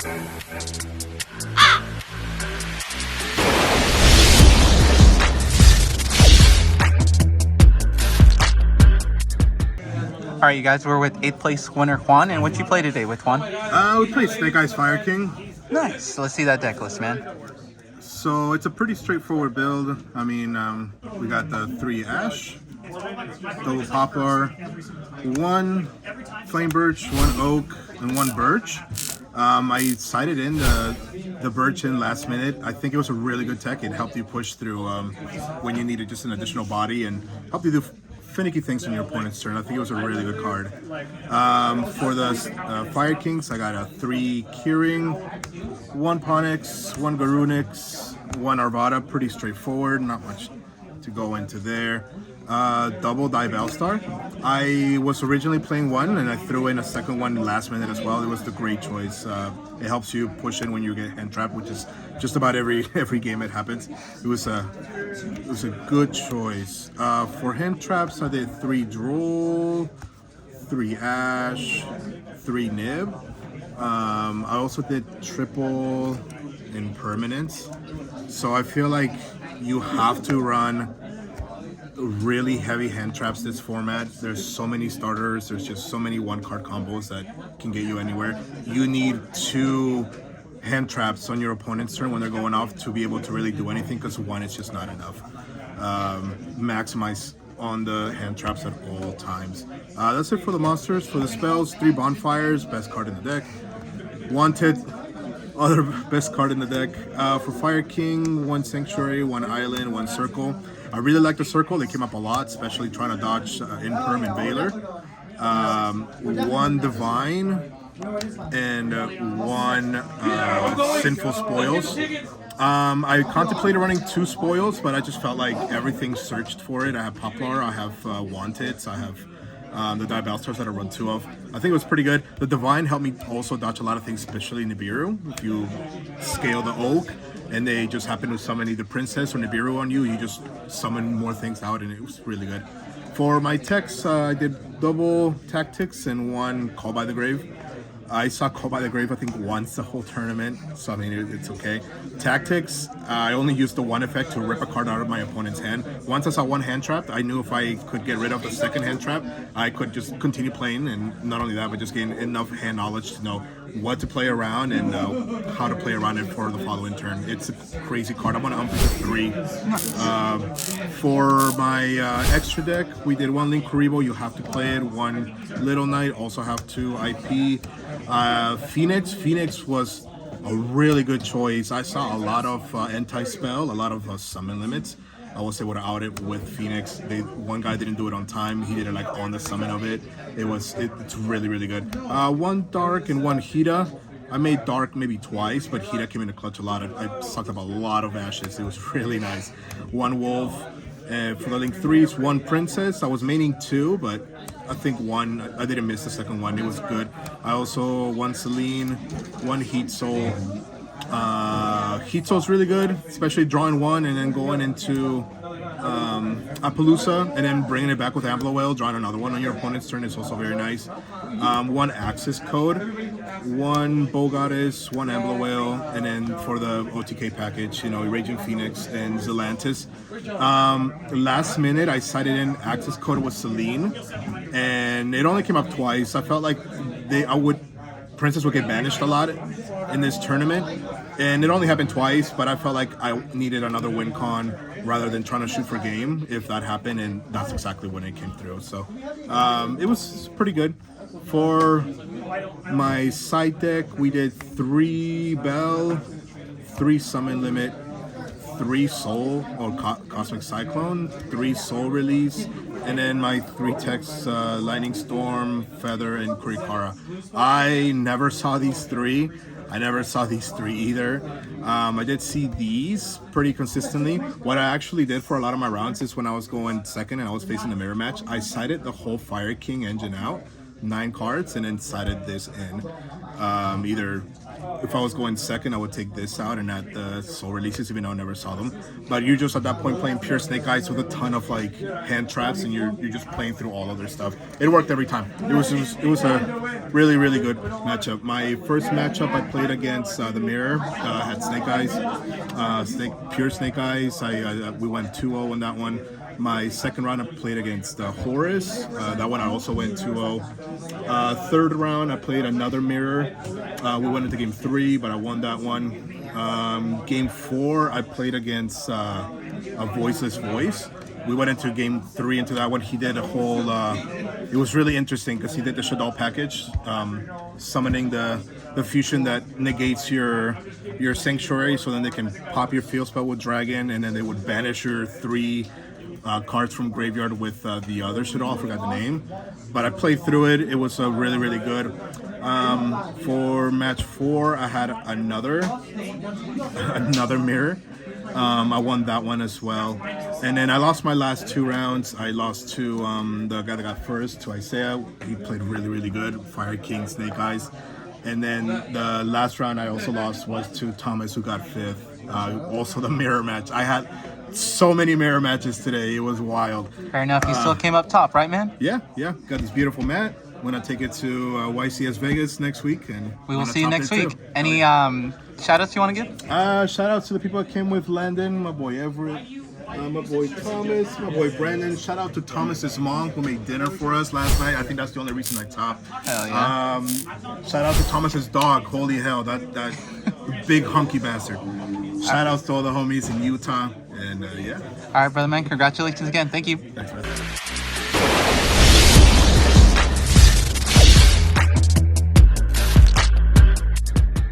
All right, you guys, we're with 8th place winner Juan, and what you play today with Juan? We played Snake Eyes Fire King. Nice. Let's see that deck list, man. So it's a pretty straightforward build. I mean, we got the 3 Ash, double Poplar, 1 Flame Birch, 1 Oak, and 1 Birch. I sided in the Birch in last minute. I think it was a really good tech. It helped you push through when you needed just an additional body and helped you do finicky things on your opponent's turn. I think it was a really good card. For the Fire Kings, I got a 3 Curing, 1 Ponix, 1 Garunix, 1 Arvada. Pretty straightforward, not much to go into there. Double Die Bellstar. I was originally playing 1 and I threw in a second one last minute as well. It was the great choice. It helps you push in when you get hand trapped, which is just about every game it happens. It was a good choice. For hand traps, I did 3 Droll, 3 Ash, 3 Nib. I also did triple Impermanence. So I feel like you have to run really heavy hand traps this format. There's so many starters, there's just so many 1-card combos that can get you anywhere. You need 2 hand traps on your opponent's turn when they're going off to be able to really do anything, because 1 is just not enough. Maximize on the hand traps at all times. That's it for the monsters. For the spells, 3 Bonfires, best card in the deck. Wanted, other best card in the deck. For Fire King, 1 Sanctuary, 1 Island, 1 Circle. I really like the Circle. They came up a lot, especially trying to dodge Imperm and Veiler. 1 Divine and 1 Sinful Spoils. I contemplated running 2 Spoils, but I just felt like everything searched for it. I have Poplar, I have Wanteds, I have the Die Bellstars that I run 2 of. I think it was pretty good. The Divine helped me also dodge a lot of things, especially Nibiru. If you scale the Oak and they just happen to summon either Princess or Nibiru on you, you just summon more things out, and it was really good. For my techs, I did double Tactics and 1 Call by the Grave. I saw Call by the Grave, I think, once the whole tournament, so I mean, it's okay. Tactics, I only used the 1 effect to rip a card out of my opponent's hand. Once I saw 1 hand trap, I knew if I could get rid of the second hand trap, I could just continue playing, and not only that, but just gain enough hand knowledge to know what to play around and how to play around it for the following turn. It's a crazy card. I'm going to ump it to 3. For my extra deck, we did 1 Link Kuribo, you have to play it. 1 Little Knight, also have 2 IP. Phoenix was a really good choice. I saw a lot of anti-spell, a lot of summon limits. I was able to out it with Phoenix. One guy didn't do it on time. He did it like on the summon of it. It's really, really good. 1 Dark and 1 Hida. I made Dark maybe twice, but Hida came in the clutch a lot. I sucked up a lot of ashes. It was really nice. 1 Wolf. For the Link 3s, 1 Princess. I was maining 2, but I think 1, I didn't miss the second one. It was good. I also 1 Celine, 1 Heat Soul. Heat Soul's really good, especially drawing 1 and then going into Appaloosa and then bringing it back with Amblowell, drawing another one on your opponent's turn is also very nice. 1 Access Code, 1 Bow Goddess, 1 Amblowell, and then for the OTK package, Raging Phoenix and Zelantis. Last minute, I sided in Access Code with Celine, and it only came up twice. I felt like Princess would get banished a lot in this tournament, and it only happened twice, but I felt like I needed another win con rather than trying to shoot for game if that happened, and that's exactly when it came through. So it was pretty good. For my side deck, we did 3 Bell, 3 Summon Limit, 3 Soul or Cosmic Cyclone, 3 Soul Release, and then my 3 techs, Lightning Storm, Feather, and Kurikara. I never saw these 3. I never saw these 3 either. I did see these pretty consistently. What I actually did for a lot of my rounds is when I was going second and I was facing the mirror match, I sided the whole Fire King engine out, 9 cards, and then sided this in. Either if I was going second, I would take this out and add the soul releases, even though I never saw them. But you're just at that point playing pure snake eyes with a ton of like hand traps, and you're just playing through all of their stuff. It worked every time. It was a really good matchup. My first matchup I played against the mirror, had snake eyes, pure snake eyes. We went 2-0 on that one. My second round I played against Horus. That one I also went 2-0. Third round I played another mirror. We went into game 3, but I won that one. Game 4 I played against a voiceless voice. We went into game 3 into that one. He did a whole. It was really interesting because he did the Shadal package, summoning the fusion that negates your sanctuary, so then they can pop your field spell with dragon, and then they would banish your 3 cards from graveyard with the other Shadal. I forgot the name, but I played through it. It was really good. For match 4, I had another mirror. I won that one as well, and then I lost my last 2 rounds. I lost to the guy that got first, to Isaiah. He played really good, Fire King, Snake Eyes. And then the last round I also lost was to Thomas, who got 5th. Also the mirror match. I had so many mirror matches today. It was wild. Fair enough. You still came up top, right, man? Yeah. Got this beautiful mat. I'm gonna take it to YCS Vegas next week, and we will see you next week. Any shout outs you want to give? Shout outs to the people that came with Landon, my boy Everett, my boy Thomas, my boy Brandon. Shout out to Thomas's mom who made dinner for us last night. I think that's the only reason I topped. Hell yeah. Shout out to Thomas's dog. Holy hell, that big hunky bastard. Shout outs to all the homies in Utah, and yeah. All right, brother man. Congratulations again. Thank you. Thanks, man.